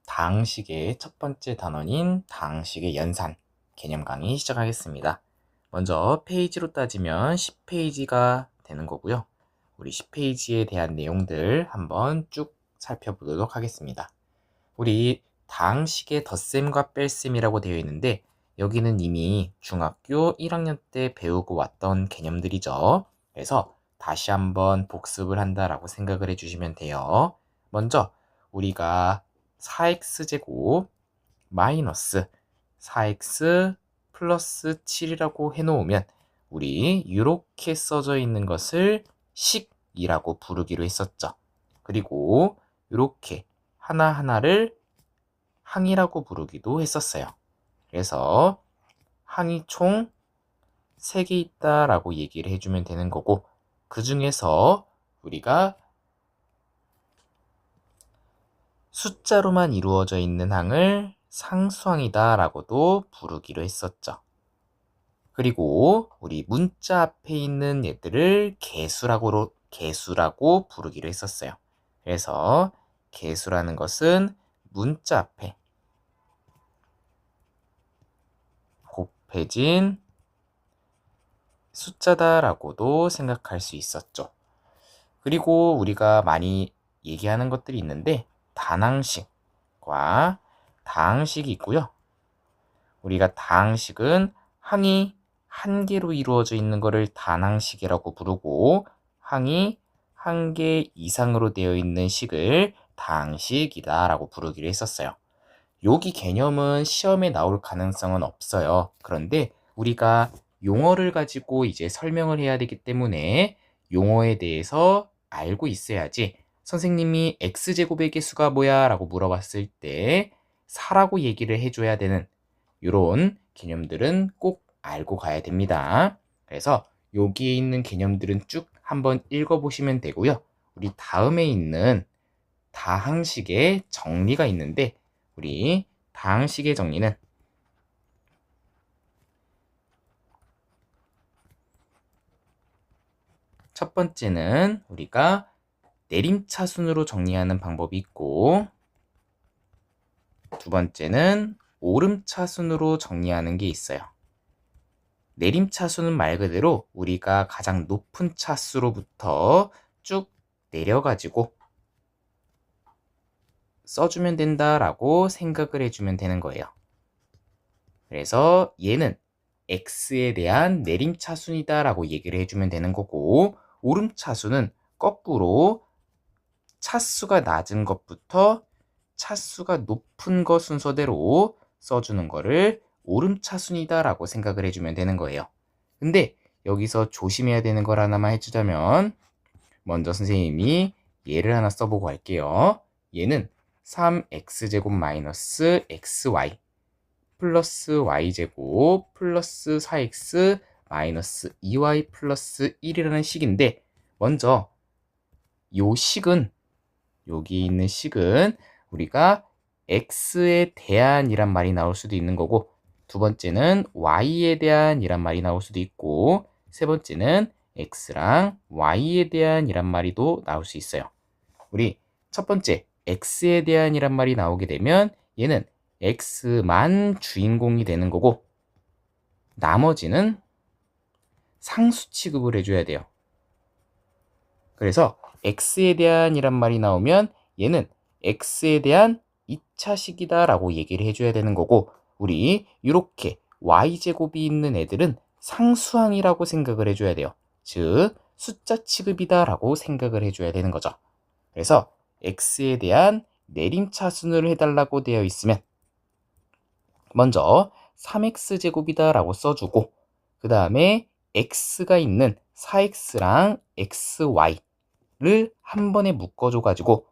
다항식의 첫 번째 단원인 다항식의 연산 개념 강의 시작하겠습니다. 먼저 페이지로 따지면 10페이지가 되는 거고요. 우리 10페이지에 대한 내용들 한번 쭉 살펴보도록 하겠습니다. 우리 다항식의 덧셈과 뺄셈이라고 되어 있는데 여기는 이미 중학교 1학년 때 배우고 왔던 개념들이죠. 그래서 다시 한번 복습을 한다라고 생각을 해주시면 돼요. 먼저 우리가 4x제곱 마이너스 4x 플러스 7이라고 해놓으면 우리 이렇게 써져 있는 것을 식이라고 부르기로 했었죠. 그리고 이렇게 하나하나를 항이라고 부르기도 했었어요. 그래서 항이 총 3개 있다라고 얘기를 해주면 되는 거고, 그 중에서 우리가 숫자로만 이루어져 있는 항을 상수항이다 라고도 부르기로 했었죠. 그리고 우리 문자 앞에 있는 얘들을 개수라고 부르기로 했었어요. 그래서 개수라는 것은 문자 앞에 곱해진 숫자다라고도 생각할 수 있었죠. 그리고 우리가 많이 얘기하는 것들이 있는데 단항식과 다항식이 있고요. 우리가 다항식은 항이 한 개로 이루어져 있는 것을 단항식이라고 부르고 항이 한 개 이상으로 되어 있는 식을 다항식이다 라고 부르기로 했었어요. 여기 개념은 시험에 나올 가능성은 없어요. 그런데 우리가 용어를 가지고 이제 설명을 해야 되기 때문에 용어에 대해서 알고 있어야지 선생님이 x제곱의 개수가 뭐야 라고 물어봤을 때 4라고 얘기를 해줘야 되는 이런 개념들은 꼭 알고 가야 됩니다. 그래서 여기에 있는 개념들은 쭉 한번 읽어보시면 되고요. 우리 다음에 있는 다항식의 정리가 있는데 우리 다항식의 정리는 첫 번째는 우리가 내림차순으로 정리하는 방법이 있고, 두 번째는 오름차순으로 정리하는 게 있어요. 내림차순은 말 그대로 우리가 가장 높은 차수로부터 쭉 내려가지고 써주면 된다라고 생각을 해주면 되는 거예요. 그래서 얘는 x에 대한 내림차순이다 라고 얘기를 해주면 되는 거고, 오름차순은 거꾸로 차수가 낮은 것부터 차수가 높은 것 순서대로 써주는 거를 오름차순이다 라고 생각을 해주면 되는 거예요. 근데 여기서 조심해야 되는 걸 하나만 해주자면, 먼저 선생님이 예를 하나 써보고 할게요. 얘는 3x제곱 마이너스 xy 플러스 y제곱 플러스 4x 마이너스 2y 플러스 1이라는 식인데, 먼저 요 식은, 여기 있는 식은 우리가 x에 대한 이란 말이 나올 수도 있는 거고, 두 번째는 y에 대한 이란 말이 나올 수도 있고, 세 번째는 x랑 y에 대한 이란 말이 또 나올 수 있어요. 우리 첫 번째 x에 대한 이란 말이 나오게 되면 얘는 x만 주인공이 되는 거고, 나머지는 상수 취급을 해줘야 돼요. 그래서 x에 대한 이란 말이 나오면 얘는 x에 대한 2차식이다 라고 얘기를 해줘야 되는 거고, 우리 이렇게 y제곱이 있는 애들은 상수항이라고 생각을 해줘야 돼요. 즉 숫자 취급이다 라고 생각을 해줘야 되는 거죠. 그래서 x에 대한 내림차순을 해달라고 되어 있으면 먼저 3x제곱이다 라고 써주고, 그 다음에 x가 있는 4x랑 xy를 한 번에 묶어줘가지고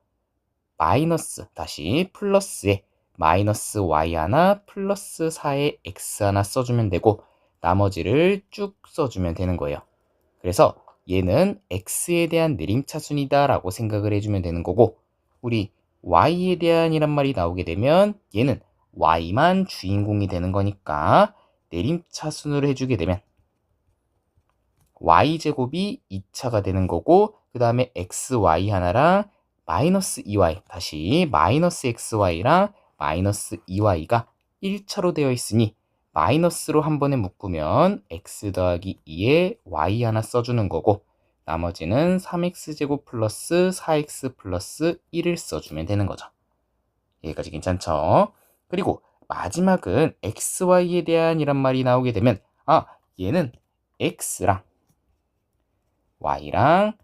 마이너스 다시 플러스에 마이너스 y 하나 플러스 4에 x 하나 써주면 되고, 나머지를 쭉 써주면 되는 거예요. 그래서 얘는 x에 대한 내림차순이다 라고 생각을 해주면 되는 거고, 우리 y에 대한 이란 말이 나오게 되면 얘는 y만 주인공이 되는 거니까 내림차순으로 해주게 되면 y제곱이 2차가 되는 거고, 그 다음에 xy 하나랑 마이너스 2y 다시 마이너스 xy랑 마이너스 2y가 1차로 되어 있으니 마이너스로 한 번에 묶으면 x 더하기 2에 y 하나 써주는 거고 나머지는 3x제곱 플러스 4x 플러스 1을 써주면 되는 거죠. 여기까지 괜찮죠? 그리고 마지막은 xy에 대한 이란 말이 나오게 되면 얘는 x랑 y랑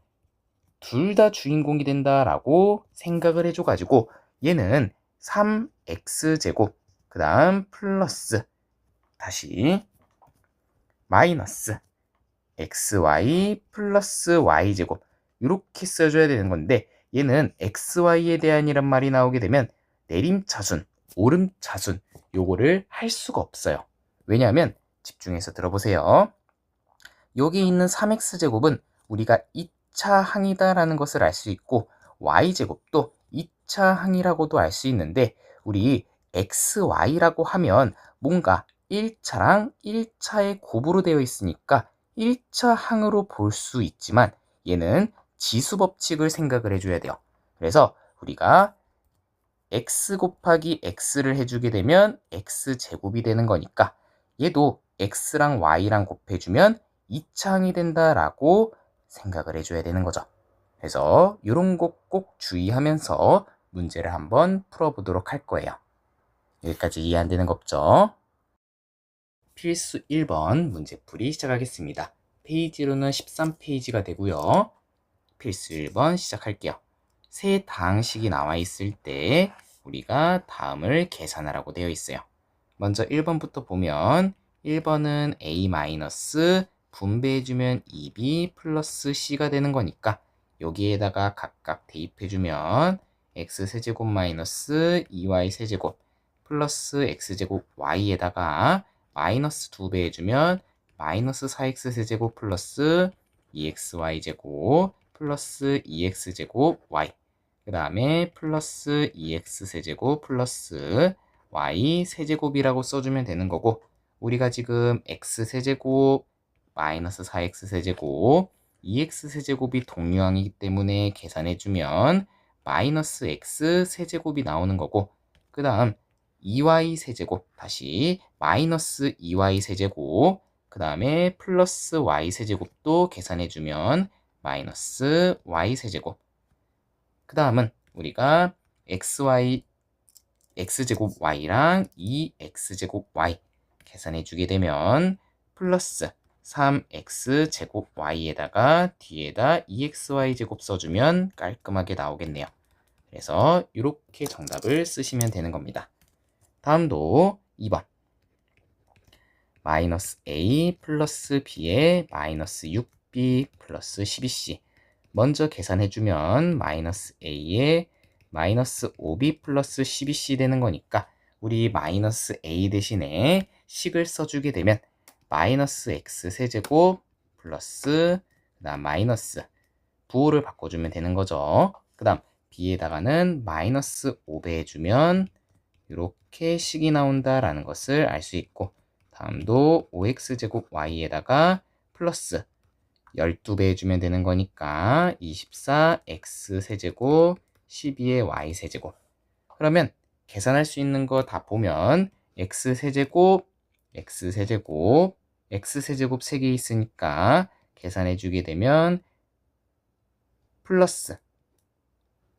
둘 다 주인공이 된다라고 생각을 해줘가지고 얘는 3x제곱 그 다음 플러스 다시 마이너스 xy 플러스 y제곱 이렇게 써줘야 되는 건데 얘는 xy에 대한이란 말이 나오게 되면 내림차순, 오름차순 요거를 할 수가 없어요. 왜냐하면 집중해서 들어보세요. 여기 있는 3x제곱은 우리가 2차 항이다라는 것을 알 수 있고 y제곱도 2차 항이라고도 알 수 있는데 우리 xy라고 하면 뭔가 1차랑 1차의 곱으로 되어 있으니까 1차 항으로 볼 수 있지만 얘는 지수 법칙을 생각을 해줘야 돼요. 그래서 우리가 x 곱하기 x를 해주게 되면 x제곱이 되는 거니까 얘도 x랑 y랑 곱해주면 2차 항이 된다라고 생각을 해줘야 되는 거죠. 그래서 이런 거 꼭 주의하면서 문제를 한번 풀어보도록 할 거예요. 여기까지 이해 안 되는 거 없죠? 필수 1번 문제풀이 시작하겠습니다. 페이지로는 13페이지가 되고요. 필수 1번 시작할게요. 세 다항식이 나와 있을 때 우리가 다음을 계산하라고 되어 있어요. 먼저 1번부터 보면 1번은 a- 분배해주면 2b 플러스 c가 되는 거니까 여기에다가 각각 대입해주면 x세제곱 마이너스 2y세제곱 플러스 x제곱 y에다가 마이너스 2배 해주면 마이너스 4x세제곱 플러스 2xy제곱 플러스 2x제곱 y 그 다음에 플러스 2x세제곱 플러스 y 세제곱이라고 써주면 되는 거고 우리가 지금 x세제곱 마이너스 4x세제곱 2x세제곱이 동류항이기 때문에 계산해주면 마이너스 x세제곱이 나오는 거고 그 다음 2y세제곱 다시 마이너스 2y세제곱 그 다음에 플러스 y세제곱도 계산해주면 마이너스 y세제곱 그 다음은 우리가 x제곱 y랑 2x제곱 y 계산해주게 되면 플러스 3x제곱 y에다가 뒤에다 2xy제곱 써주면 깔끔하게 나오겠네요. 그래서 이렇게 정답을 쓰시면 되는 겁니다. 다음도 2번 마이너스 a 플러스 b에 마이너스 6b 플러스 12c 먼저 계산해주면 마이너스 a에 마이너스 5b 플러스 12c 되는 거니까 우리 마이너스 a 대신에 식을 써주게 되면 마이너스 x세제곱 플러스 그 다음 마이너스 부호를 바꿔주면 되는 거죠. 그 다음 b에다가는 마이너스 5배 해주면 이렇게 식이 나온다라는 것을 알 수 있고 다음도 5x제곱 y에다가 플러스 12배 해주면 되는 거니까 24x세제곱 12의 y세제곱 그러면 계산할 수 있는 거 다 보면 x세제곱 x세제곱 3개 있으니까 계산해주게 되면 플러스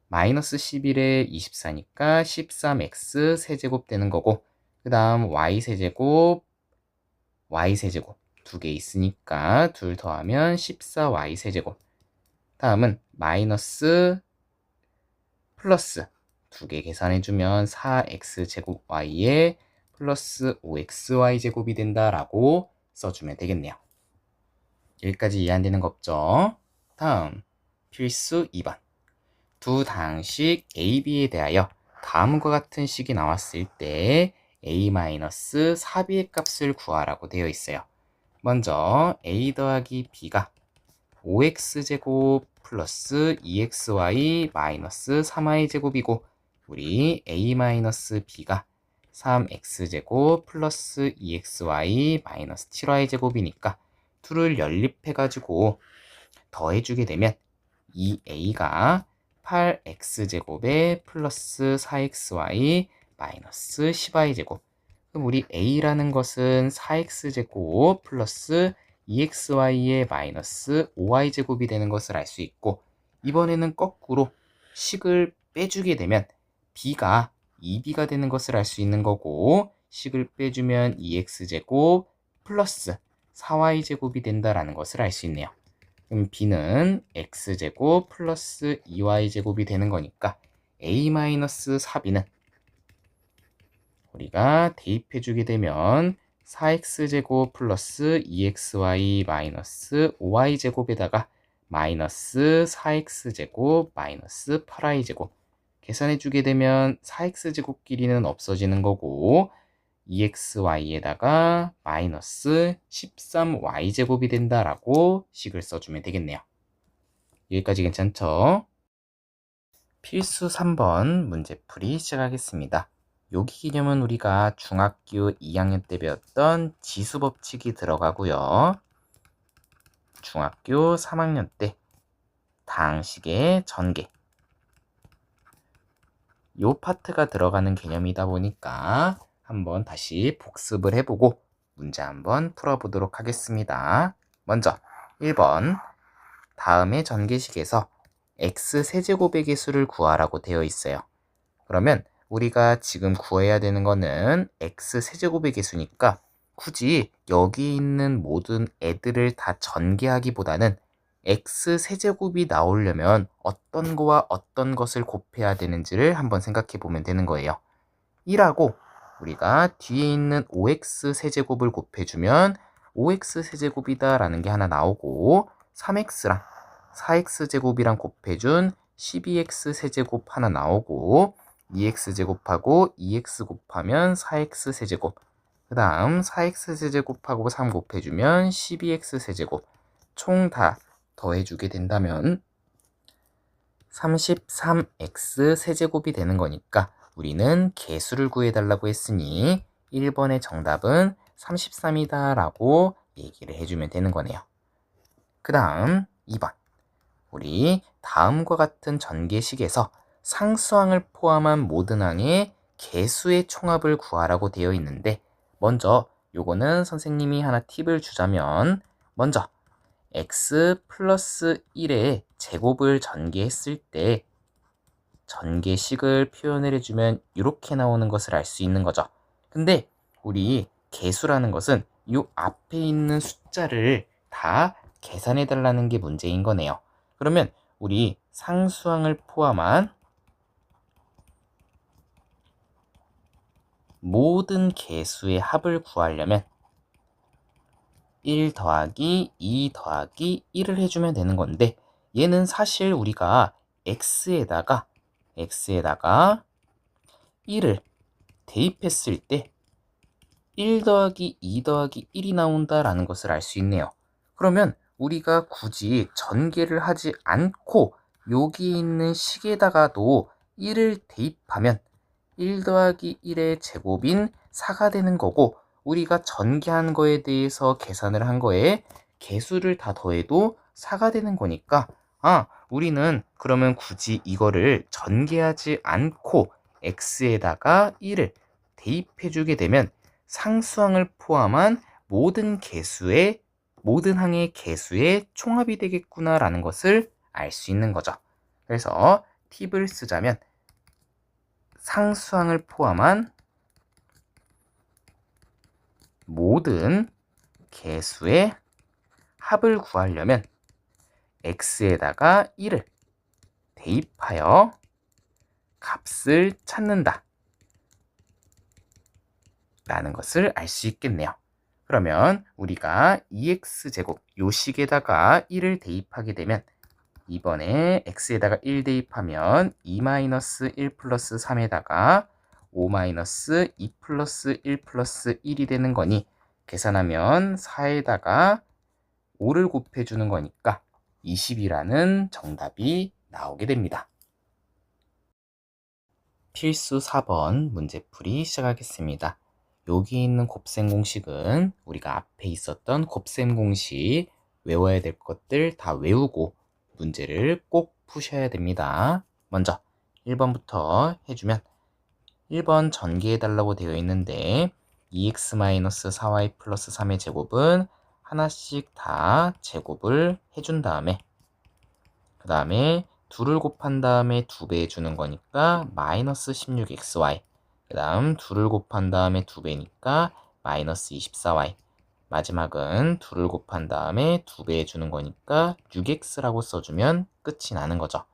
마이너스 11에 24니까 13x 세제곱 되는 거고 그 다음 y세제곱 두 개 있으니까 둘 더하면 14y 세제곱 다음은 마이너스 플러스 두 개 계산해주면 4x 제곱 y에 플러스 5xy 제곱이 된다라고 써주면 되겠네요. 여기까지 이해 안 되는 거 없죠? 다음 필수 2번 두 다항식 a, b에 대하여 다음과 같은 식이 나왔을 때 a-4b의 값을 구하라고 되어 있어요. 먼저 a 더하기 b가 5x제곱 플러스 2xy 마이너스 3y 제곱이고 우리 a-b가 3x제곱 플러스 2xy 마이너스 7y 제곱이니까 둘을 연립해가지고 더해주게 되면 2a가 8x제곱에 플러스 4xy 마이너스 10y제곱. 그럼 우리 a라는 것은 4x제곱 플러스 2xy의 마이너스 5y제곱이 되는 것을 알 수 있고, 이번에는 거꾸로 식을 빼주게 되면 b가 2b가 되는 것을 알 수 있는 거고, 식을 빼주면 2x제곱 플러스 4y제곱이 된다라는 것을 알 수 있네요. 그럼 b는 x제곱 플러스 2y제곱이 되는 거니까 a-4b는 우리가 대입해주게 되면 4x제곱 플러스 2xy 마이너스 5y제곱에다가 마이너스 4x제곱 마이너스 8y제곱 계산해주게 되면 4x제곱끼리는 없어지는 거고 2xy에다가 마이너스 13y제곱이 된다라고 식을 써주면 되겠네요. 여기까지 괜찮죠? 필수 3번 문제풀이 시작하겠습니다. 여기 개념은 우리가 중학교 2학년 때 배웠던 지수법칙이 들어가고요. 중학교 3학년 때 다항식의 전개 요 파트가 들어가는 개념이다 보니까 한번 다시 복습을 해보고 문제 한번 풀어보도록 하겠습니다. 먼저 1번 다음의 전개식에서 x세제곱의 개수를 구하라고 되어 있어요. 그러면 우리가 지금 구해야 되는 거는 x세제곱의 개수니까 굳이 여기 있는 모든 애들을 다 전개하기보다는 x세제곱이 나오려면 어떤 거와 어떤 것을 곱해야 되는지를 한번 생각해 보면 되는 거예요. 1하고 우리가 뒤에 있는 5x세제곱을 곱해주면 5x세제곱이다 라는 게 하나 나오고 3x랑 4x제곱이랑 곱해준 12x세제곱 하나 나오고 2x제곱하고 2x 곱하면 4x세제곱 그 다음 4x세제곱하고 3 곱해주면 12x세제곱 총 다 더해주게 된다면 33x세제곱이 되는 거니까 우리는 개수를 구해달라고 했으니 1번의 정답은 33이다 라고 얘기를 해주면 되는 거네요. 그 다음 2번 우리 다음과 같은 전개식에서 상수항을 포함한 모든 항의 개수의 총합을 구하라고 되어 있는데 먼저 요거는 선생님이 하나 팁을 주자면 먼저 x 플러스 1의 제곱을 전개했을 때 전개식을 표현을 해주면 이렇게 나오는 것을 알 수 있는 거죠. 근데 우리 개수라는 것은 이 앞에 있는 숫자를 다 계산해 달라는 게 문제인 거네요. 그러면 우리 상수항을 포함한 모든 개수의 합을 구하려면 1 더하기 2 더하기 1을 해주면 되는 건데 얘는 사실 우리가 x에다가 1을 대입했을 때 1 더하기 2 더하기 1이 나온다라는 것을 알 수 있네요. 그러면 우리가 굳이 전개를 하지 않고 여기 있는 식에다가도 1을 대입하면 1 더하기 1의 제곱인 4가 되는 거고 우리가 전개한 거에 대해서 계산을 한 거에 개수를 다 더해도 4가 되는 거니까 우리는 그러면 굳이 이거를 전개하지 않고 x에다가 1을 대입해 주게 되면 상수항을 포함한 모든 항의 개수의 총합이 되겠구나 라는 것을 알 수 있는 거죠. 그래서 팁을 쓰자면 상수항을 포함한 모든 개수의 합을 구하려면 x에다가 1을 대입하여 값을 찾는다 라는 것을 알 수 있겠네요. 그러면 우리가 2x제곱 요 식에다가 1을 대입하게 되면 이번에 x에다가 1 대입하면 2-1 플러스 3에다가 5-2 플러스 1 플러스 1이 되는 거니 계산하면 4에다가 5를 곱해주는 거니까 20이라는 정답이 나오게 됩니다. 필수 4번 문제풀이 시작하겠습니다. 여기 있는 곱셈 공식은 우리가 앞에 있었던 곱셈 공식 외워야 될 것들 다 외우고 문제를 꼭 푸셔야 됩니다. 먼저 1번부터 해주면 1번 전개해달라고 되어 있는데 2x-4y 플러스 3의 제곱은 하나씩 다 제곱을 해준 다음에 그 다음에 2를 곱한 다음에 2배 해주는 거니까 마이너스 16xy 그 다음 2를 곱한 다음에 2배니까 마이너스 24y 마지막은 2를 곱한 다음에 2배 해주는 거니까 6x라고 써주면 끝이 나는 거죠.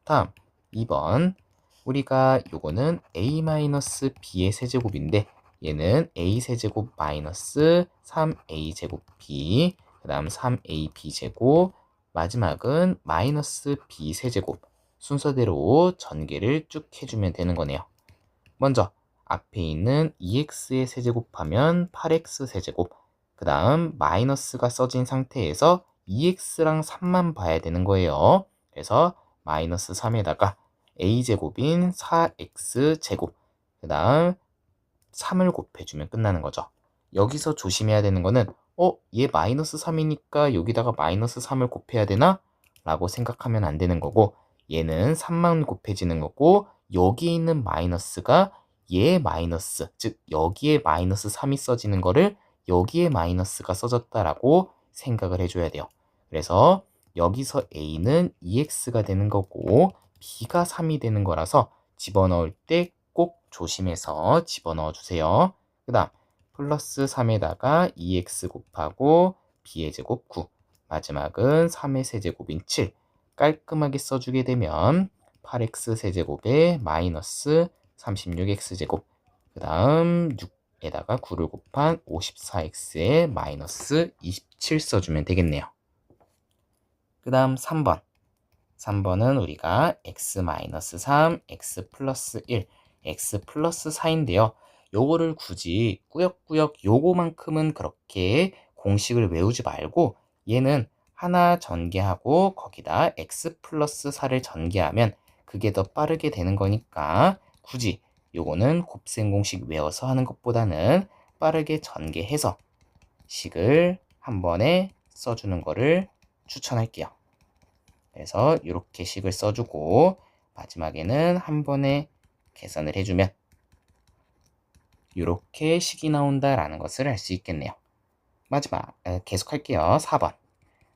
다음 2번 우리가 요거는 a-b의 세제곱인데 얘는 a 세제곱 마이너스 3a 제곱 b 그 다음 3ab 제곱 마지막은 마이너스 b 세제곱 순서대로 전개를 쭉 해주면 되는 거네요. 먼저 앞에 있는 2x의 세제곱하면 8x 세제곱 그 다음 마이너스가 써진 상태에서 2x랑 3만 봐야 되는 거예요. 그래서 마이너스 3에다가 a제곱인 4x제곱 그 다음 3을 곱해주면 끝나는 거죠. 여기서 조심해야 되는 거는 얘 마이너스 3이니까 여기다가 마이너스 3을 곱해야 되나? 라고 생각하면 안 되는 거고 얘는 3만 곱해지는 거고 여기 있는 마이너스가 얘 마이너스 즉 여기에 마이너스 3이 써지는 거를 여기에 마이너스가 써졌다라고 생각을 해줘야 돼요. 그래서 여기서 a는 2x가 되는 거고 b가 3이 되는 거라서 집어넣을 때 꼭 조심해서 집어넣어 주세요. 그 다음 플러스 3에다가 2x 곱하고 b의 제곱 9 마지막은 3의 세제곱인 7 깔끔하게 써주게 되면 8x 세제곱에 마이너스 36x제곱 그 다음 6에다가 9를 곱한 54x에 마이너스 27 써주면 되겠네요. 그 다음 3번은 우리가 x-3, x 플러스 1, x 플러스 4인데요. 요거를 굳이 꾸역꾸역 요거만큼은 그렇게 공식을 외우지 말고 얘는 하나 전개하고 거기다 x 플러스 4를 전개하면 그게 더 빠르게 되는 거니까 굳이 요거는 곱셈 공식 외워서 하는 것보다는 빠르게 전개해서 식을 한 번에 써주는 거를 추천할게요. 그래서 이렇게 식을 써주고 마지막에는 한 번에 계산을 해주면 이렇게 식이 나온다라는 것을 알 수 있겠네요. 마지막 계속할게요.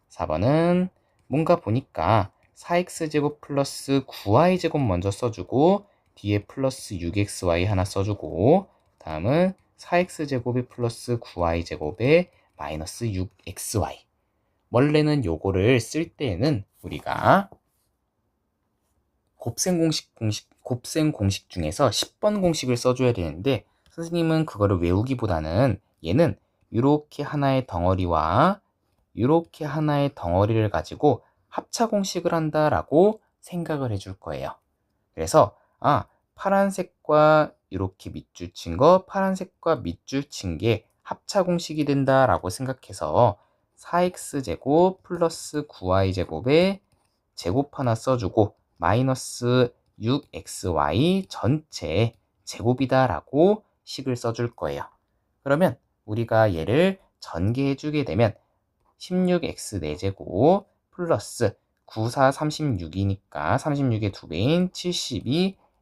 4번은 뭔가 보니까 4x제곱 플러스 9y제곱 먼저 써주고 뒤에 플러스 6xy 하나 써주고 다음은 4x제곱에 플러스 9y제곱에 마이너스 6xy 원래는 요거를 쓸 때에는 우리가 곱셈 공식 중에서 10번 공식을 써줘야 되는데 선생님은 그거를 외우기보다는 얘는 이렇게 하나의 덩어리와 이렇게 하나의 덩어리를 가지고 합차 공식을 한다라고 생각을 해줄 거예요. 그래서 파란색과 이렇게 밑줄 친 거, 파란색과 밑줄 친 게 합차 공식이 된다라고 생각해서 4x제곱 플러스 9y제곱에 제곱 하나 써주고 마이너스 6xy 전체 제곱이다 라고 식을 써줄 거예요. 그러면 우리가 얘를 전개해 주게 되면 16x 4제곱 플러스 9, 4, 36이니까 36의 2배인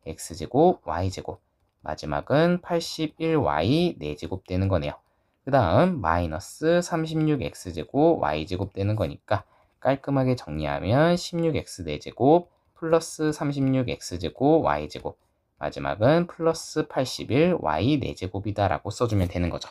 72x제곱 y제곱 마지막은 81y 4제곱 되는 거네요. 그 다음 마이너스 36x제곱 y제곱 되는 거니까 깔끔하게 정리하면 16x 4제곱 플러스 36x제곱 y제곱 마지막은 플러스 81y 4제곱이다 라고 써주면 되는 거죠.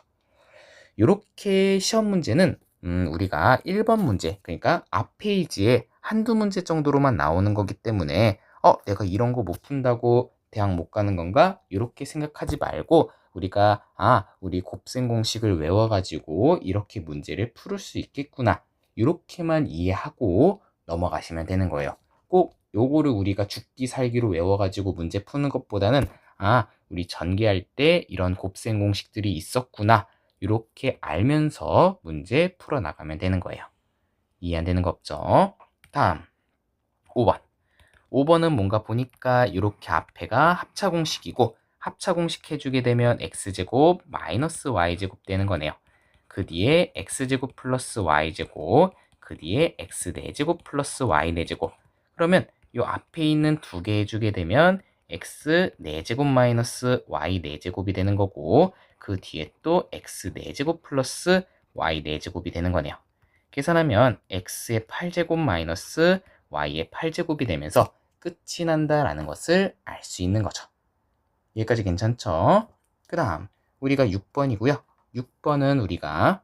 이렇게 시험 문제는 우리가 1번 문제 그러니까 앞 페이지에 한두 문제 정도로만 나오는 거기 때문에 내가 이런 거 못 푼다고 대학 못 가는 건가? 이렇게 생각하지 말고 우리가 우리 곱셈 공식을 외워가지고 이렇게 문제를 풀을 수 있겠구나 이렇게만 이해하고 넘어가시면 되는 거예요. 꼭 요거를 우리가 죽기 살기로 외워가지고 문제 푸는 것보다는 우리 전개할 때 이런 곱셈 공식들이 있었구나 이렇게 알면서 문제 풀어나가면 되는 거예요. 이해 안 되는 거 없죠? 다음 5번은 뭔가 보니까 이렇게 앞에가 합차 공식이고 합차 공식 해주게 되면 x제곱 마이너스 y제곱 되는 거네요. 그 뒤에 x제곱 플러스 y제곱 그 뒤에 x 4제곱 플러스 y 4제곱 그러면 이 앞에 있는 두 개 해주게 되면 x 4제곱 마이너스 y 4제곱이 되는 거고 그 뒤에 또 x 4제곱 플러스 y 4제곱이 되는 거네요. 계산하면 x의 8제곱 마이너스 y의 8제곱이 되면서 끝이 난다라는 것을 알 수 있는 거죠. 여기까지 괜찮죠? 그 다음 우리가 6번이고요. 6번은 우리가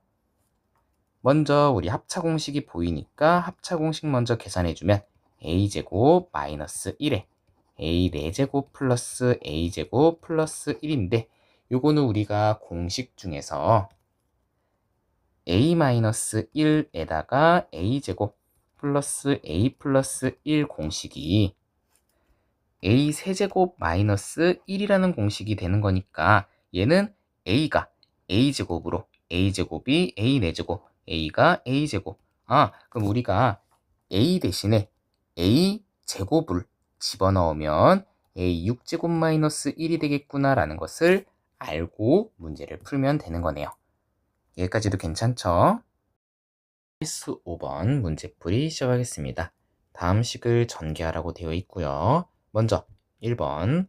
먼저 우리 합차 공식이 보이니까 합차 공식 먼저 계산해주면 a제곱 마이너스 1에 a 4제곱 플러스 a제곱 플러스 1인데 요거는 우리가 공식 중에서 a 마이너스 1에다가 a제곱 플러스 a 플러스 1 공식이 a 세제곱 마이너스 1이라는 공식이 되는 거니까 얘는 a가 a제곱으로 a제곱이 a 4제곱 a가 a제곱 그럼 우리가 a 대신에 a 제곱을 집어넣으면 a 6제곱 마이너스 1이 되겠구나 라는 것을 알고 문제를 풀면 되는 거네요. 여기까지도 괜찮죠? 필수 5번 문제풀이 시작하겠습니다. 다음 식을 전개하라고 되어 있고요. 먼저 1번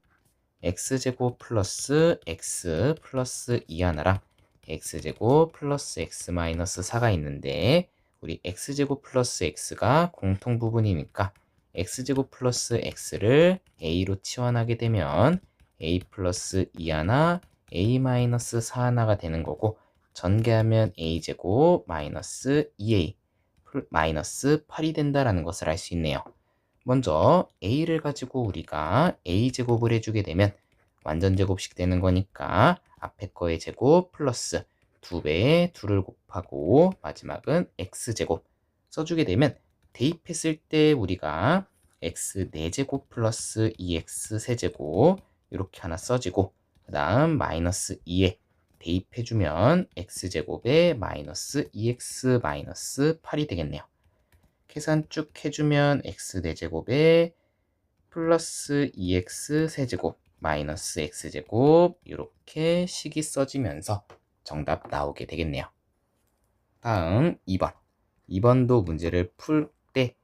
x제곱 플러스 x 플러스 2하나랑 x제곱 플러스 x 마이너스 4가 있는데 우리 x제곱 플러스 x가 공통 부분이니까 x제곱 플러스 x를 a로 치환하게 되면 a 플러스 2하나 a 마이너스 4하나가 되는 거고 전개하면 a제곱 마이너스 2a 마이너스 8이 된다라는 것을 알 수 있네요. 먼저 a를 가지고 우리가 a제곱을 해주게 되면 완전제곱식 되는 거니까 앞에 거의 제곱 플러스 2배에 2를 곱하고 마지막은 x제곱 써주게 되면 대입했을 때 우리가 x 4제곱 플러스 2x 세제곱 이렇게 하나 써지고 그 다음 마이너스 2에 대입해주면 x제곱에 마이너스 2x 마이너스 8이 되겠네요. 계산 쭉 해주면 x 4제곱에 플러스 2x 세제곱 마이너스 x제곱 이렇게 식이 써지면서 정답 나오게 되겠네요. 다음 2번. 2번도 문제를 풀 때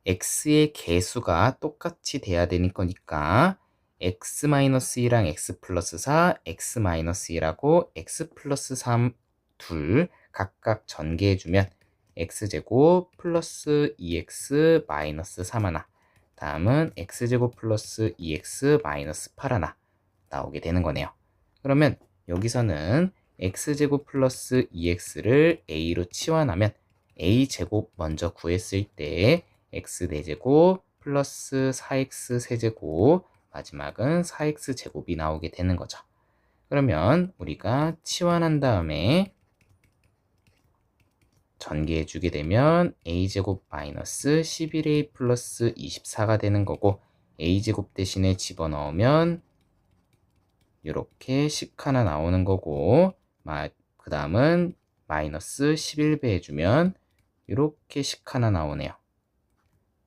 x의 개수가 똑같이 돼야 되는 거니까 x-2랑 x 플러스 4, x-2라고 x 플러스 3 둘 각각 전개해주면 x제곱 플러스 2x 마이너스 3 하나 다음은 x제곱 플러스 2x 마이너스 8 하나 나오게 되는 거네요. 그러면 여기서는 x제곱 플러스 2x를 a로 치환하면 a제곱 먼저 구했을 때 x 4제곱 플러스 4x 세제곱 마지막은 4x 제곱이 나오게 되는 거죠. 그러면 우리가 치환한 다음에 전개해 주게 되면 a제곱 마이너스 11a 플러스 24가 되는 거고 a제곱 대신에 집어넣으면 이렇게 식 하나 나오는 거고 그 다음은 마이너스 11배 해주면 이렇게 식 하나 나오네요.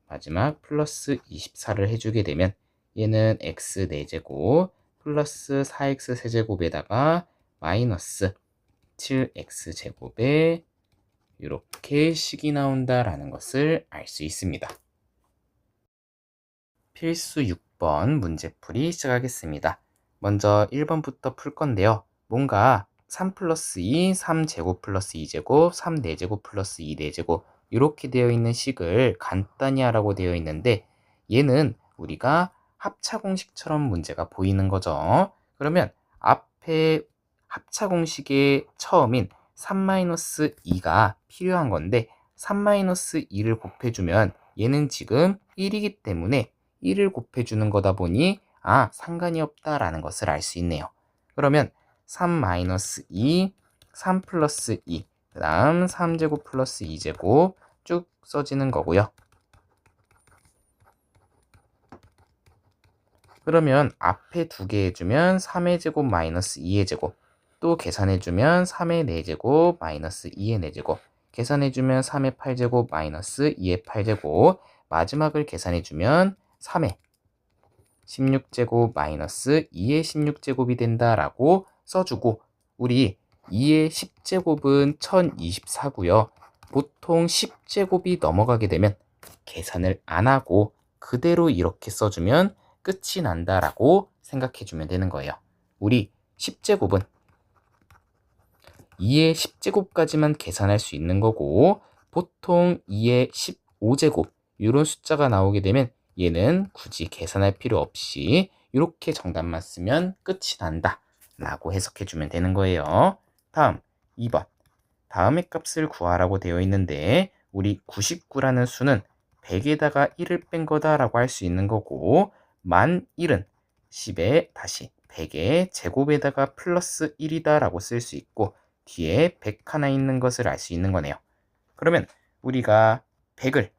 마지막 플러스 24를 해주게 되면 얘는 x 4제곱 플러스 4x 세제곱에다가 마이너스 7x 제곱에 이렇게 식이 나온다라는 것을 알 수 있습니다. 필수 6번 문제풀이 시작하겠습니다. 먼저 1번부터 풀 건데요. 뭔가 3 플러스 2, 3제곱 플러스 2제곱, 3 4제곱 플러스 2 4제곱 이렇게 되어 있는 식을 간단히 하라고 되어 있는데 얘는 우리가 합차 공식처럼 문제가 보이는 거죠. 그러면 앞에 합차 공식의 처음인 3-2가 필요한 건데 3-2를 곱해주면 얘는 지금 1이기 때문에 1을 곱해주는 거다 보니 상관이 없다라는 것을 알 수 있네요. 그러면 3-2, 3 플러스 2, 그 다음 3제곱 플러스 2제곱 쭉 써지는 거고요. 그러면 앞에 2개 해주면 3의 제곱 마이너스 2의 제곱 또 계산해주면 3의 4제곱 마이너스 2의 4제곱 계산해주면 3의 8제곱 마이너스 2의 8제곱 마지막을 계산해주면 3의 16제곱 마이너스 2의 16제곱이 된다라고 써주고 우리 2의 10제곱은 1024고요. 보통 10제곱이 넘어가게 되면 계산을 안 하고 그대로 이렇게 써주면 끝이 난다라고 생각해 주면 되는 거예요. 우리 10제곱은 2의 10제곱까지만 계산할 수 있는 거고, 보통 2의 15제곱 이런 숫자가 나오게 되면 얘는 굳이 계산할 필요 없이 이렇게 정답만 쓰면 끝이 난다 라고 해석해 주면 되는 거예요. 다음 2번, 다음의 값을 구하라고 되어 있는데 우리 99라는 수는 100에다가 1을 뺀 거다라고 할 수 있는 거고, 10,000은 10에 다시 100의 제곱에다가 플러스 1이다 라고 쓸 수 있고, 뒤에 100 하나 있는 것을 알 수 있는 거네요. 그러면 우리가 100을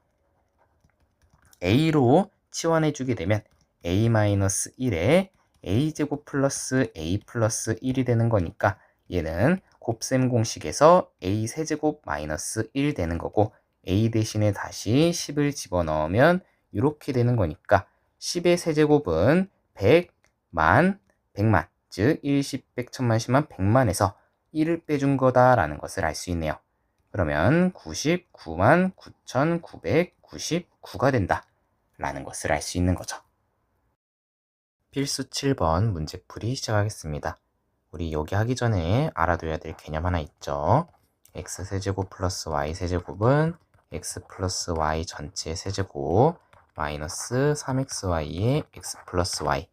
a로 치환해 주게 되면 a-1에 a제곱 플러스 a 플러스 1이 되는 거니까 얘는 곱셈 공식에서 a 세제곱 마이너스 1 되는 거고, a 대신에 다시 10을 집어넣으면 이렇게 되는 거니까 10의 세제곱은 100, 만, 100만, 즉 1, 10, 100, 1000만, 10만, 100만에서 1을 빼준 거다라는 것을 알 수 있네요. 그러면 99만 9,999가 된다 라는 것을 알 수 있는 거죠. 필수 7번 문제풀이 시작하겠습니다. 우리 여기 하기 전에 알아둬야 될 개념 하나 있죠. x세제곱 플러스 y세제곱은 x 플러스 y 전체 세제곱 마이너스 3xy의 x 플러스 y,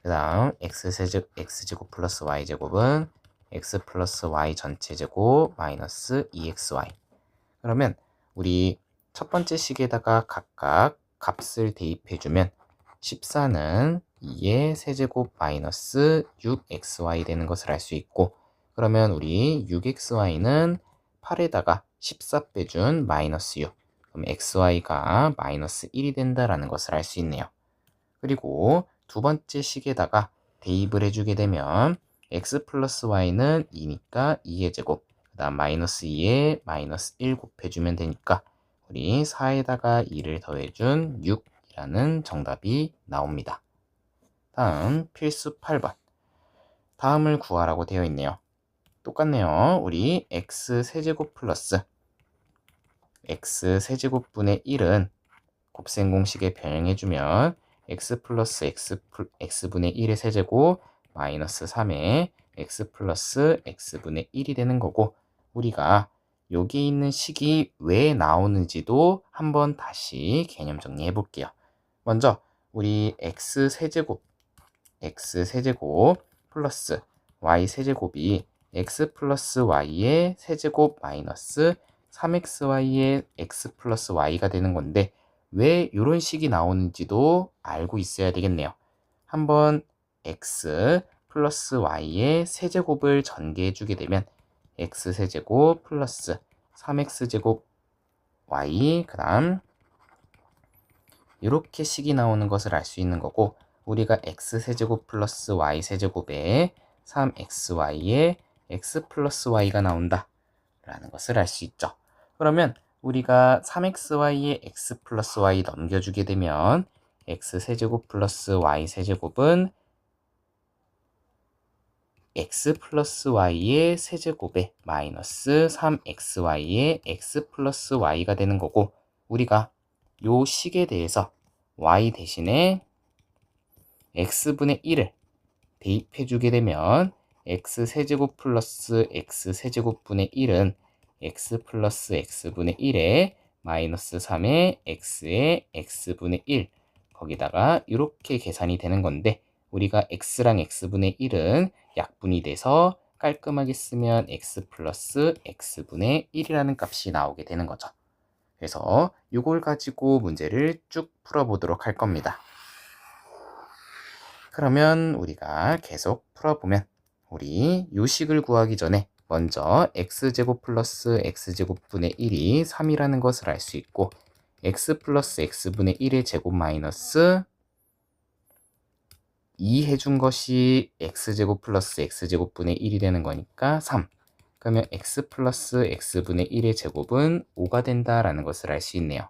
그 다음 x제곱 플러스 y제곱은 x 플러스 y 전체 제곱 마이너스 2xy. 그러면 우리 첫 번째 식에다가 각각 값을 대입해주면 14는 2의 세제곱 마이너스 6xy 되는 것을 알 수 있고, 그러면 우리 6xy는 8에다가 14 빼준 마이너스 6, 그럼 xy가 마이너스 1이 된다라는 것을 알 수 있네요. 그리고 두 번째 식에다가 대입을 해주게 되면 x 플러스 y는 2니까 2의 제곱, 그 다음 마이너스 2에 마이너스 1 곱해주면 되니까 우리 4에다가 2를 더해준 6이라는 정답이 나옵니다. 다음 필수 8번, 다음을 구하라고 되어 있네요. 똑같네요. 우리 x 세제곱 플러스 x 세제곱분의 1은 곱셈 공식에 변형해주면 x 플러스 x분의 1의 세제곱 마이너스 3의 x 플러스 x분의 1이 되는 거고, 우리가 여기 있는 식이 왜 나오는지도 한번 다시 개념 정리해 볼게요. 먼저 우리 x세제곱 플러스 y세제곱이 x 플러스 y의 세제곱 마이너스 3xy의 x 플러스 y가 되는 건데, 왜 이런 식이 나오는지도 알고 있어야 되겠네요. 한번 x 플러스 y의 세제곱을 전개해 주게 되면 x세제곱 플러스 3x제곱 y, 그 다음 이렇게 식이 나오는 것을 알 수 있는 거고, 우리가 x세제곱 플러스 y세제곱에 3xy에 x 플러스 y가 나온다 라는 것을 알 수 있죠. 그러면 우리가 3xy에 x 플러스 y 넘겨주게 되면 x세제곱 플러스 y세제곱은 x 플러스 y의 세제곱에 마이너스 3xy의 x 플러스 y가 되는 거고, 우리가 요 식에 대해서 y 대신에 x분의 1을 대입해주게 되면 x세제곱 플러스 x세제곱분의 1은 x 플러스 x분의 1에 마이너스 3의 x의 x분의 1, 거기다가 이렇게 계산이 되는 건데, 우리가 x랑 x분의 1은 약분이 돼서 깔끔하게 쓰면 x 플러스 x분의 1이라는 값이 나오게 되는 거죠. 그래서 이걸 가지고 문제를 쭉 풀어보도록 할 겁니다. 그러면 우리가 계속 풀어보면 우리 요식을 구하기 전에 먼저 x제곱 플러스 x제곱분의 1이 3이라는 것을 알 수 있고, x 플러스 x분의 1의 제곱 마이너스 2 해준 것이 x제곱 플러스 x제곱분의 1이 되는 거니까 3. 그러면 x 플러스 x분의 1의 제곱은 5가 된다라는 것을 알 수 있네요.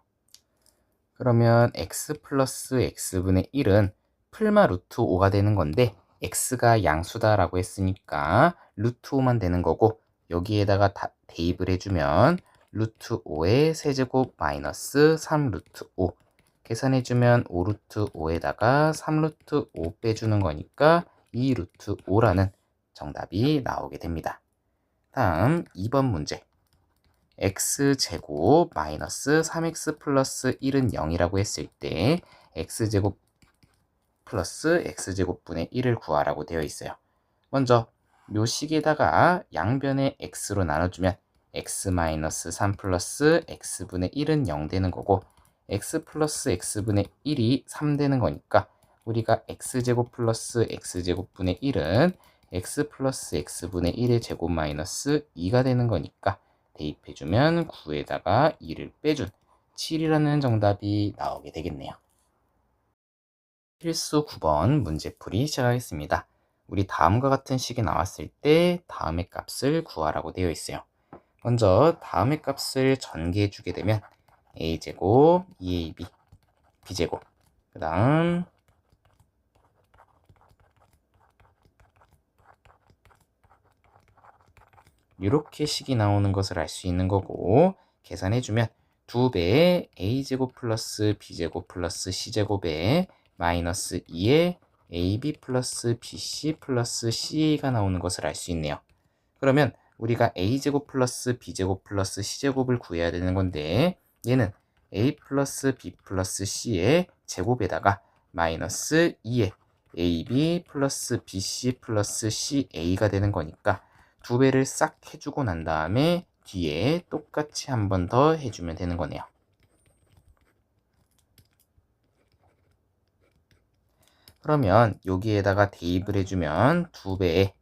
그러면 x 플러스 x분의 1은 풀마 루트 5가 되는 건데, x가 양수다라고 했으니까 루트 5만 되는 거고, 여기에다가 대입을 해주면 루트 5의 세제곱 마이너스 3 루트 5, 계산해주면 5루트 5에다가 3루트 5 빼주는 거니까 2루트 5라는 정답이 나오게 됩니다. 다음 2번 문제. x제곱 마이너스 3x 플러스 1은 0이라고 했을 때 x제곱 플러스 x제곱분의 1을 구하라고 되어 있어요. 먼저 요 식에다가 양변에 x로 나눠주면 x 마이너스 3 플러스 x분의 1은 0 되는 거고 x 플러스 x분의 1이 3 되는 거니까 우리가 x제곱 플러스 x제곱분의 1은 x 플러스 x분의 1의 제곱 마이너스 2가 되는 거니까 대입해주면 9에다가 2를 빼준 7이라는 정답이 나오게 되겠네요. 필수 9번 문제풀이 시작하겠습니다. 우리 다음과 같은 식이 나왔을 때 다음의 값을 구하라고 되어 있어요. 먼저 다음의 값을 전개해 주게 되면 a제곱, 2ab, b제곱, 그 다음 이렇게 식이 나오는 것을 알 수 있는 거고 계산해주면 2배의 a제곱 플러스 b제곱 플러스 c제곱에 마이너스 2의 ab 플러스 bc 플러스 ca가 나오는 것을 알 수 있네요. 그러면 우리가 a제곱 플러스 b제곱 플러스 c제곱을 구해야 되는 건데 얘는 a 플러스 b 플러스 c의 제곱에다가 마이너스 2의 ab 플러스 bc 플러스 ca가 되는 거니까 2배를 싹 해주고 난 다음에 뒤에 똑같이 한 번 더 해주면 되는 거네요. 그러면 여기에다가 대입을 해주면 2배에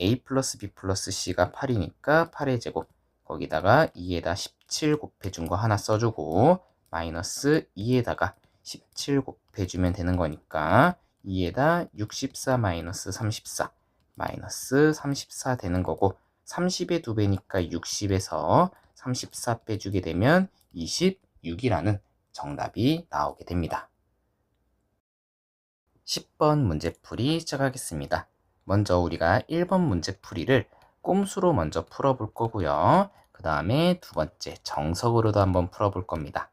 a 플러스 b 플러스 c가 8이니까 8의 제곱 거기다가 2에다 17 곱해준 거 하나 써주고 마이너스 2에다가 17 곱해주면 되는 거니까 2에다 64 마이너스 34 마이너스 34 되는 거고 30의 2배니까 60에서 34 빼주게 되면 26이라는 정답이 나오게 됩니다. 10번 문제풀이 시작하겠습니다. 먼저 우리가 1번 문제풀이를 꼼수로 먼저 풀어볼 거고요. 그 다음에 두 번째 정석으로도 한번 풀어볼 겁니다.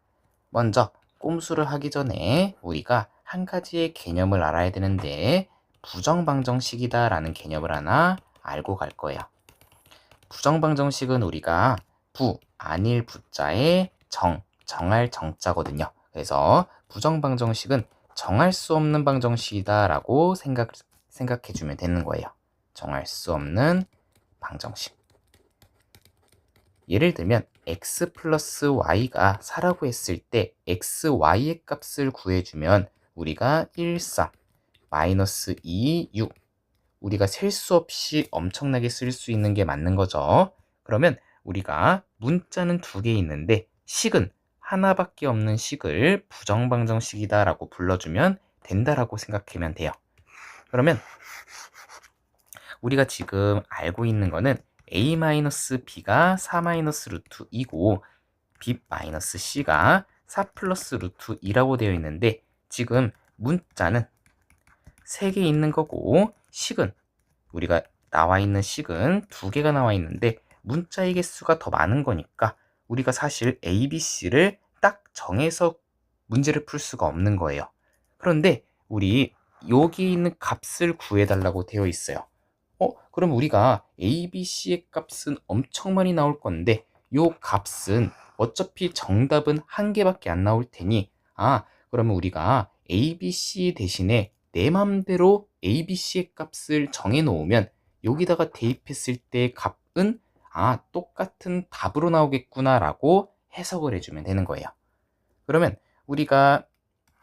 먼저 꼼수를 하기 전에 우리가 한 가지의 개념을 알아야 되는데 부정방정식이다 라는 개념을 하나 알고 갈 거예요. 부정방정식은 우리가 아닐 부자에 정할 정자거든요. 그래서 부정방정식은 정할 수 없는 방정식이다 라고 생각해 주면 되는 거예요. 정할 수 없는 방정식. 예를 들면 x 플러스 y가 4라고 했을 때 x, y의 값을 구해주면 우리가 1, 3, 마이너스 2, 6 우리가 셀 수 없이 엄청나게 쓸 수 있는 게 맞는 거죠. 그러면 우리가 문자는 두 개 있는데 식은 하나밖에 없는 식을 부정방정식이다 라고 불러주면 된다라고 생각하면 돼요. 그러면 우리가 지금 알고 있는 거는 a-b가 4-루트 2고 b-c가 4 플러스 루트 2라고 되어 있는데 지금 문자는 3개 있는 거고 식은 우리가 나와 있는 식은 2개가 나와 있는데 문자의 개수가 더 많은 거니까 우리가 사실 A, B, C를 딱 정해서 문제를 풀 수가 없는 거예요. 그런데 우리 여기 있는 값을 구해달라고 되어 있어요. 그럼 우리가 A, B, C의 값은 엄청 많이 나올 건데 요 값은 어차피 정답은 한 개밖에 안 나올 테니 그러면 우리가 A, B, C 대신에 내 맘대로 A, B, C의 값을 정해 놓으면 여기다가 대입했을 때 값은 똑같은 답으로 나오겠구나 라고 해석을 해주면 되는 거예요. 그러면 우리가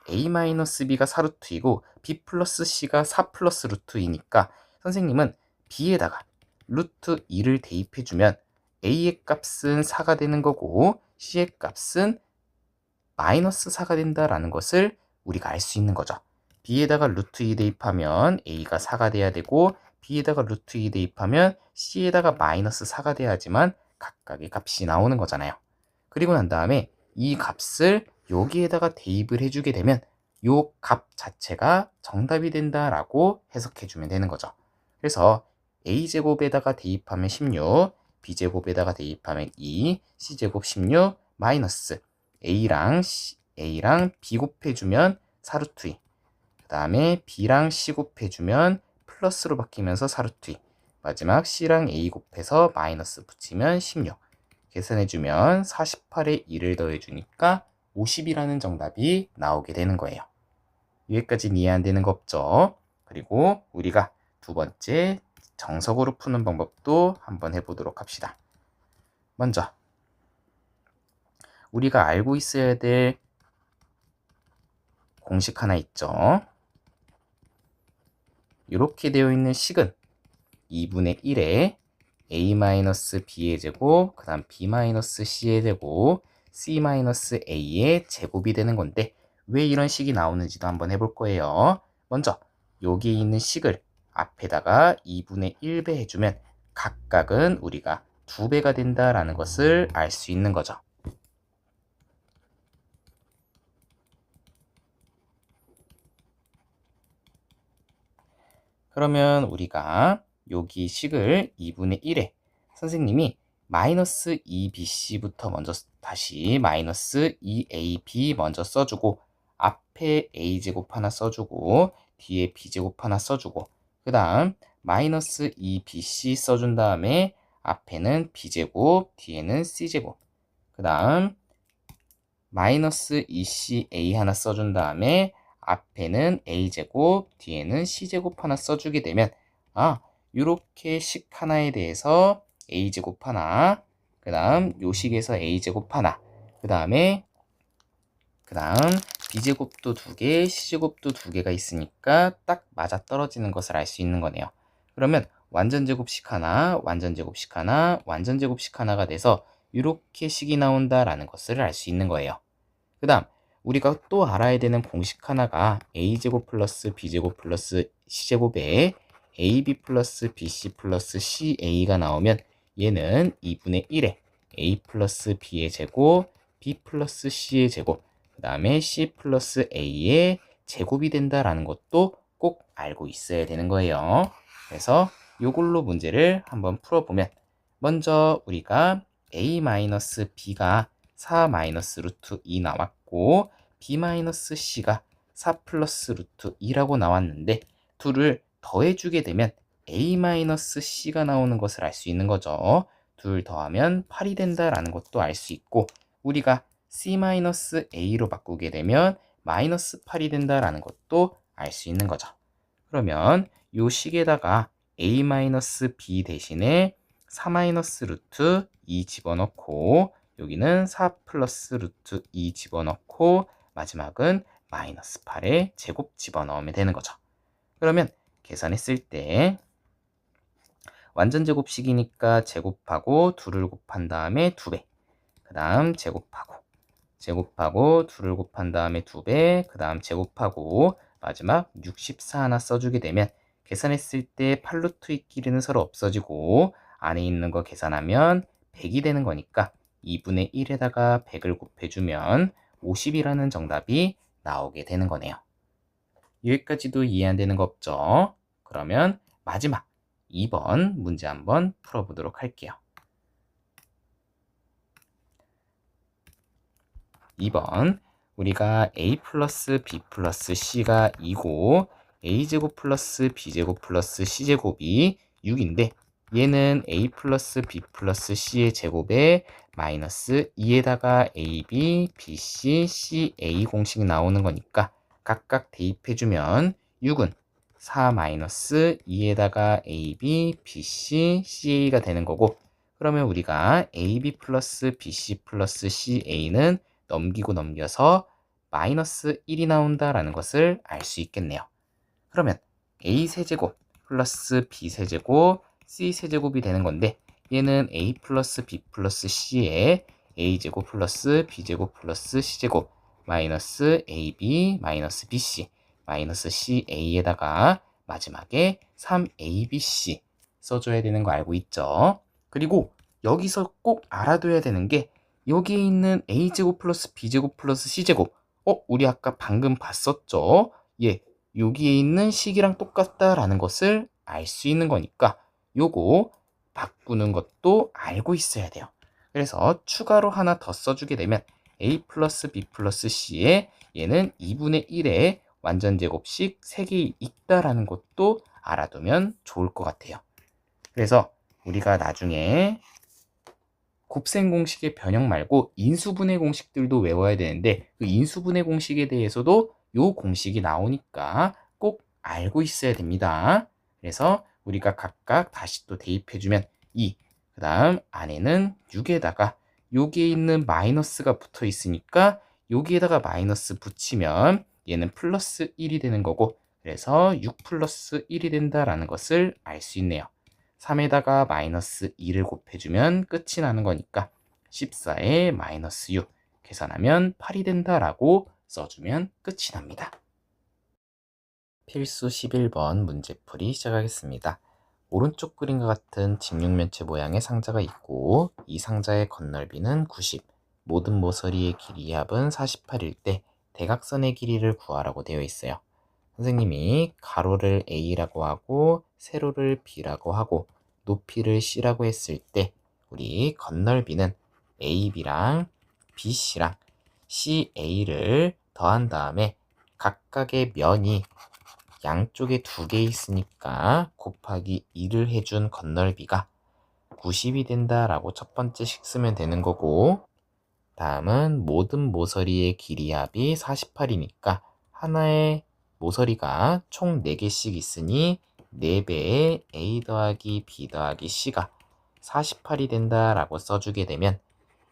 a-b가 4루트이고 b 플러스 c가 4 플러스 루트 2니까 선생님은 b에다가 루트 2를 대입해주면 a의 값은 4가 되는 거고 c의 값은 마이너스 4가 된다라는 것을 우리가 알 수 있는 거죠. b에다가 루트 2 대입하면 a가 4가 돼야 되고 b에다가 루트 2 대입하면 c에다가 마이너스 4가 돼야지만 각각의 값이 나오는 거잖아요. 그리고 난 다음에 이 값을 여기에다가 대입을 해주게 되면 요 값 자체가 정답이 된다라고 해석해주면 되는 거죠. 그래서 a제곱에다가 대입하면 16, b제곱에다가 대입하면 2, c제곱 16, 마이너스 a랑 A랑 B 곱해주면 4루트 2. 그 다음에 B랑 C 곱해주면 플러스로 바뀌면서 4루트 2. 마지막 C랑 A 곱해서 마이너스 붙이면 16. 계산해주면 48에 2를 더해주니까 50이라는 정답이 나오게 되는 거예요. 여기까지는 이해 안 되는 거 없죠? 그리고 우리가 두 번째 정석으로 푸는 방법도 한번 해보도록 합시다. 먼저 우리가 알고 있어야 될 공식 하나 있죠. 이렇게 되어 있는 식은 2분의 1에 a-b의 제곱, 그 다음 b-c의 제곱, c-a의 제곱이 되는 건데 왜 이런 식이 나오는지도 한번 해볼 거예요. 먼저 여기에 있는 식을 앞에다가 2분의 1배 해주면 각각은 우리가 2배가 된다라는 것을 알 수 있는 거죠. 그러면 우리가 여기 식을 2분의 1에 선생님이 마이너스 2bc부터 먼저 다시 마이너스 2ab 먼저 써주고 앞에 a제곱 하나 써주고 뒤에 b제곱 하나 써주고 그 다음 마이너스 2bc 써준 다음에 앞에는 b제곱 뒤에는 c제곱 그 다음 마이너스 2ca 하나 써준 다음에 앞에는 a제곱, 뒤에는 c제곱 하나 써주게 되면 이렇게 식 하나에 대해서 a제곱 하나, 그 다음 요 식에서 a제곱 하나, 그 다음 b제곱도 2개, c제곱도 2개가 있으니까 딱 맞아떨어지는 것을 알 수 있는 거네요. 그러면 완전제곱식 하나, 완전제곱식 하나, 완전제곱식 하나가 돼서 이렇게 식이 나온다라는 것을 알 수 있는 거예요. 그 다음 우리가 또 알아야 되는 공식 하나가 a제곱 플러스 b제곱 플러스 c제곱에 ab 플러스 bc 플러스 ca가 나오면 얘는 2분의 1에 a 플러스 b의 제곱, b 플러스 c의 제곱, 그 다음에 c 플러스 a의 제곱이 된다라는 것도 꼭 알고 있어야 되는 거예요. 그래서 이걸로 문제를 한번 풀어보면 먼저 우리가 a-b가 4 마이너스 루트 2 나왔고 b-c가 4 플러스 루트 2라고 나왔는데 둘을 더해주게 되면 a-c가 나오는 것을 알 수 있는 거죠. 둘 더하면 8이 된다라는 것도 알 수 있고 우리가 c-a로 바꾸게 되면 마이너스 8이 된다라는 것도 알 수 있는 거죠. 그러면 이 식에다가 a-b 대신에 4 마이너스 루트 2 집어넣고 여기는 4 플러스 루트 2 집어넣고 마지막은 마이너스 8의 제곱 집어넣으면 되는 거죠. 그러면 계산했을 때 완전 제곱식이니까 제곱하고 2를 곱한 다음에 2배 그 다음 제곱하고 2를 곱한 다음에 2배 그 다음 제곱하고 마지막 64 하나 써주게 되면 계산했을 때 8루트 있기는 서로 없어지고 안에 있는 거 계산하면 100이 되는 거니까 2분의 1에다가 100을 곱해주면 50이라는 정답이 나오게 되는 거네요. 여기까지도 이해 안 되는 거 없죠? 그러면 마지막 2번 문제 한번 풀어보도록 할게요. 2번 우리가 a 플러스 b 플러스 c가 2고 a제곱 플러스 b제곱 플러스 c제곱이 6인데 얘는 a 플러스 b 플러스 c의 제곱에 마이너스 2에다가 ab, bc, ca 공식 나오는 거니까 각각 대입해주면 6은 4 마이너스 2에다가 ab, bc, ca가 되는 거고 그러면 우리가 ab 플러스 bc 플러스 ca는 넘기고 넘겨서 마이너스 1이 나온다라는 것을 알 수 있겠네요. 그러면 a 세제곱 플러스 b 세제곱 c 세제곱이 되는 건데 얘는 a 플러스 b 플러스 c에 a제곱 플러스 b제곱 플러스 c제곱 마이너스 ab 마이너스 bc 마이너스 ca에다가 마지막에 3abc 써줘야 되는 거 알고 있죠? 그리고 여기서 꼭 알아둬야 되는 게 여기에 있는 a제곱 플러스 b제곱 플러스 c제곱 우리 아까 방금 봤었죠? 예, 여기에 있는 식이랑 똑같다라는 것을 알 수 있는 거니까 요거 바꾸는 것도 알고 있어야 돼요. 그래서 추가로 하나 더 써주게 되면 a 플러스 b 플러스 c에 얘는 2분의 1의 완전제곱식 3개 있다라는 것도 알아두면 좋을 것 같아요. 그래서 우리가 나중에 곱셈 공식의 변형 말고 인수분해 공식들도 외워야 되는데 그 인수분해 공식에 대해서도 요 공식이 나오니까 꼭 알고 있어야 됩니다. 그래서 우리가 각각 다시 또 대입해주면 2, 그 다음 안에는 6에다가 여기에 있는 마이너스가 붙어 있으니까 여기에다가 마이너스 붙이면 얘는 플러스 1이 되는 거고 그래서 6 플러스 1이 된다라는 것을 알 수 있네요. 3에다가 마이너스 2를 곱해주면 끝이 나는 거니까 14에 마이너스 6 계산하면 8이 된다라고 써주면 끝이 납니다. 필수 11번 문제풀이 시작하겠습니다. 오른쪽 그림과 같은 직육면체 모양의 상자가 있고 이 상자의 건널비는 90, 모든 모서리의 길이 합은 48일 때 대각선의 길이를 구하라고 되어 있어요. 선생님이 가로를 A라고 하고 세로를 B라고 하고 높이를 C라고 했을 때 우리 건널비는 AB랑 BC랑 CA를 더한 다음에 각각의 면이 양쪽에 2개 있으니까 곱하기 2를 해준 건널비가 90이 된다라고 첫 번째씩 쓰면 되는 거고 다음은 모든 모서리의 길이 합이 48이니까 하나의 모서리가 총 4개씩 있으니 4배의 A 더하기 B 더하기 C가 48이 된다라고 써주게 되면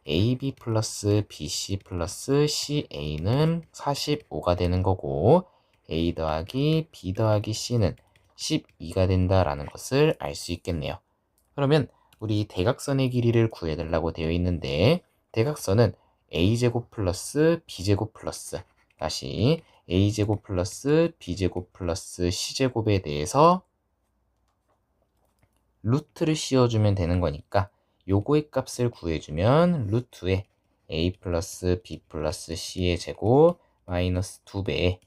AB 플러스 BC 플러스 CA는 45가 되는 거고 A 더하기 B 더하기 C는 12가 된다라는 것을 알 수 있겠네요. 그러면 우리 대각선의 길이를 구해달라고 되어 있는데 대각선은 a제곱 플러스 b제곱 플러스 다시 a제곱 플러스 b제곱 플러스 c제곱에 대해서 루트를 씌워주면 되는 거니까 요거의 값을 구해주면 루트에 a 플러스 b 플러스 c의 제곱 마이너스 2배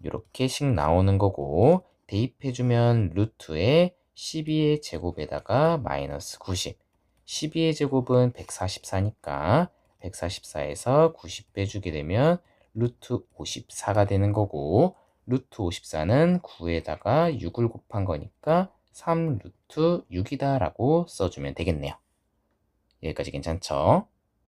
이렇게씩 나오는 거고 대입해주면 루트에 12의 제곱에다가 마이너스 90 12의 제곱은 144니까 144에서 90 빼주게 되면 루트 54가 되는 거고 루트 54는 9에다가 6을 곱한 거니까 3 루트 6이다 라고 써주면 되겠네요. 여기까지 괜찮죠?